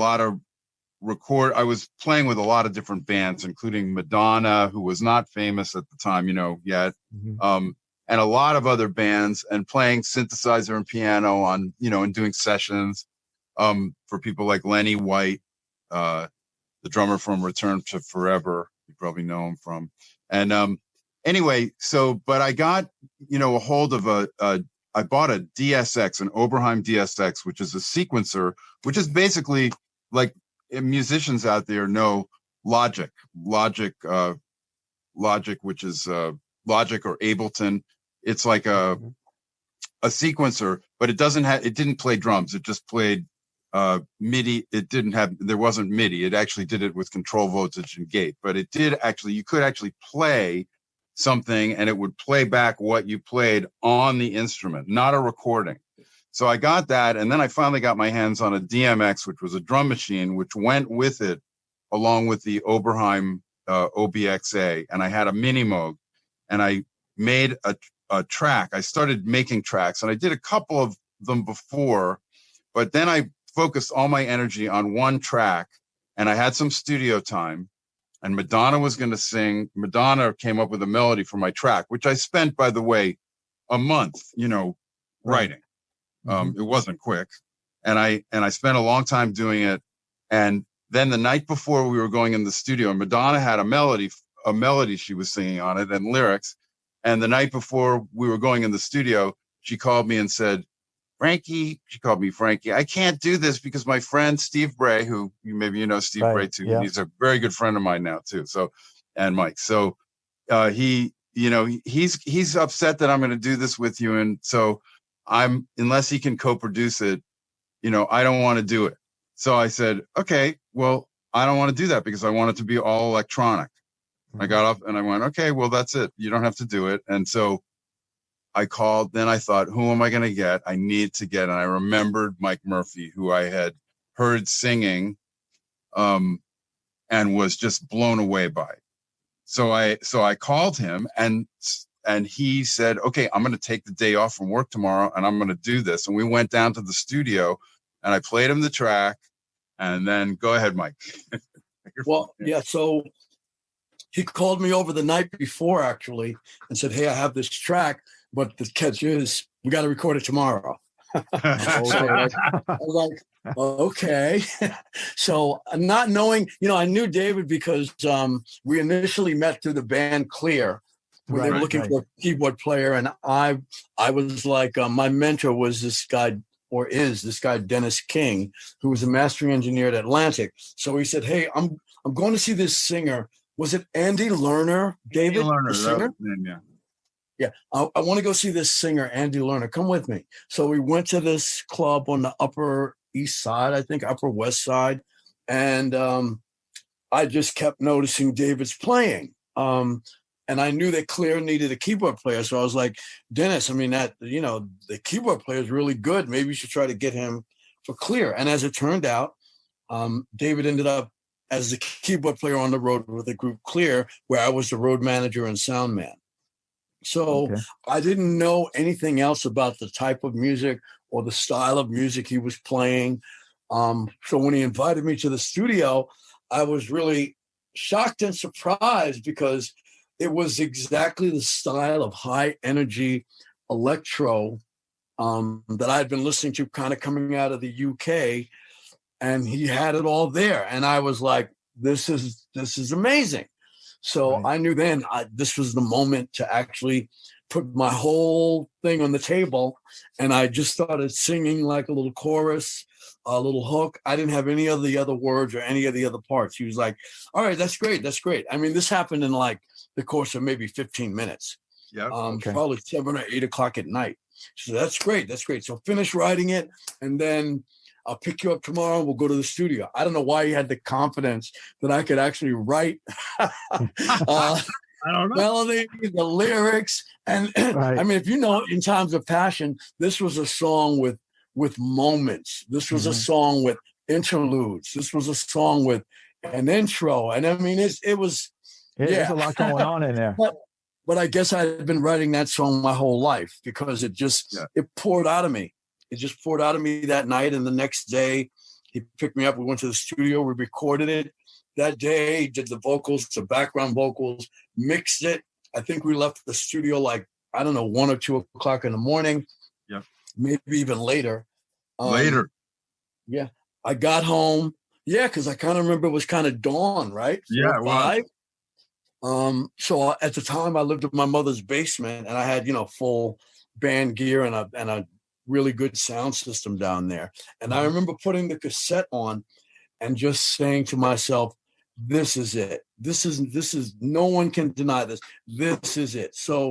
lot of I was playing with a lot of different bands, including Madonna, who was not famous at the time, yet. And a lot of other bands, and playing synthesizer and piano on, and doing sessions for people like Lenny White, the drummer from Return to Forever. You probably know him from. And anyway, but I got, a hold of I bought a DSX, an Oberheim DSX, which is a sequencer, which is basically like musicians out there know Logic, which is Logic or Ableton. It's like a sequencer, but it didn't play drums. It just played MIDI. There wasn't MIDI. It actually did it with control voltage and gate, but you could actually play something and it would play back what you played on the instrument, not a recording. So I got that. And then I finally got my hands on a DMX, which was a drum machine, which went with it along with the Oberheim OBXA. And I had a mini Moog, and I made a track. I started making tracks, and I did a couple of them before, but then I focused all my energy on one track, and I had some studio time, and Madonna was going to sing. Madonna came up with a melody for my track, which I spent, by the way, a month, writing. It wasn't quick. And I spent a long time doing it. And then the night before we were going in the studio, Madonna had a melody she was singing on it and lyrics. And the night before we were going in the studio, she called me and said, Frankie, she called me Frankie, I can't do this because my friend Steve Bray, who maybe Steve Bray too, he's a very good friend of mine now too. So, and Mike. So he's upset that I'm going to do this with you. And so unless he can co-produce it, I don't want to do it. So I said, okay, well, I don't want to do that because I want it to be all electronic. I got up and I went, okay, well, that's it. You don't have to do it. And so I called, then I thought, who am I going to get? I need to get, and I remembered Mike Murphy, who I had heard singing, and was just blown away by it. So I called him, and he said, okay, I'm going to take the day off from work tomorrow and I'm going to do this. And we went down to the studio and I played him the track, and then go ahead, Mike. Well, yeah. So he called me over the night before, actually, and said, hey, I have this track, but the catch is we got to record it tomorrow. So I was like, okay. So not knowing, I knew David because we initially met through the band Clear when they were looking for a keyboard player. And I was like, my mentor was this guy, or is this guy, Dennis King, who was a mastering engineer at Atlantic. So he said, hey, I'm going to see this singer. Was it Andy Lerner, David? Andy Lerner, the singer? Yeah. I want to go see this singer, Andy Lerner. Come with me. So we went to this club on the Upper East Side, I think, Upper West Side. And I just kept noticing David's playing. And I knew that Clear needed a keyboard player. So I was like, Dennis, the keyboard player is really good. Maybe you should try to get him for Clear. And as it turned out, David ended up as the keyboard player on the road with the group Clear, where I was the road manager and sound man. So I didn't know anything else about the type of music or the style of music he was playing. So when he invited me to the studio, I was really shocked and surprised because it was exactly the style of high energy electro that I had been listening to kind of coming out of the UK. And he had it all there. And I was like, this is amazing. So I knew then this was the moment to actually put my whole thing on the table. And I just started singing like a little chorus, a little hook. I didn't have any of the other words or any of the other parts. He was like, all right, that's great. That's great. I mean, this happened in like the course of maybe 15 minutes. Yeah. Probably 7 or 8 o'clock at night. So that's great. That's great. So finish writing it. And then I'll pick you up tomorrow. We'll go to the studio. I don't know why he had the confidence that I could actually write I don't know. Melody, the lyrics. And I mean, if you know, In Times of Passion, this was a song with moments. This was a song with interludes. This was a song with an intro. And I mean, there's a lot going on in there. But I guess I had been writing that song my whole life because it just, it poured out of me. It just poured out of me that night. And the next day He picked me up. We went to the studio. We recorded it that day. Did the vocals, the background vocals, mixed it. I think we left the studio like, I don't know, 1 or 2 o'clock in the morning. Yep. Maybe even later. Later. Yeah. I got home. Yeah, because I kind of remember it was kind of dawn, right? Yeah, it was. So at the time I lived in my mother's basement, and I had, full band gear and a really good sound system down there. And I remember putting the cassette on and just saying to myself, this is it. This is no one can deny this. This is it. So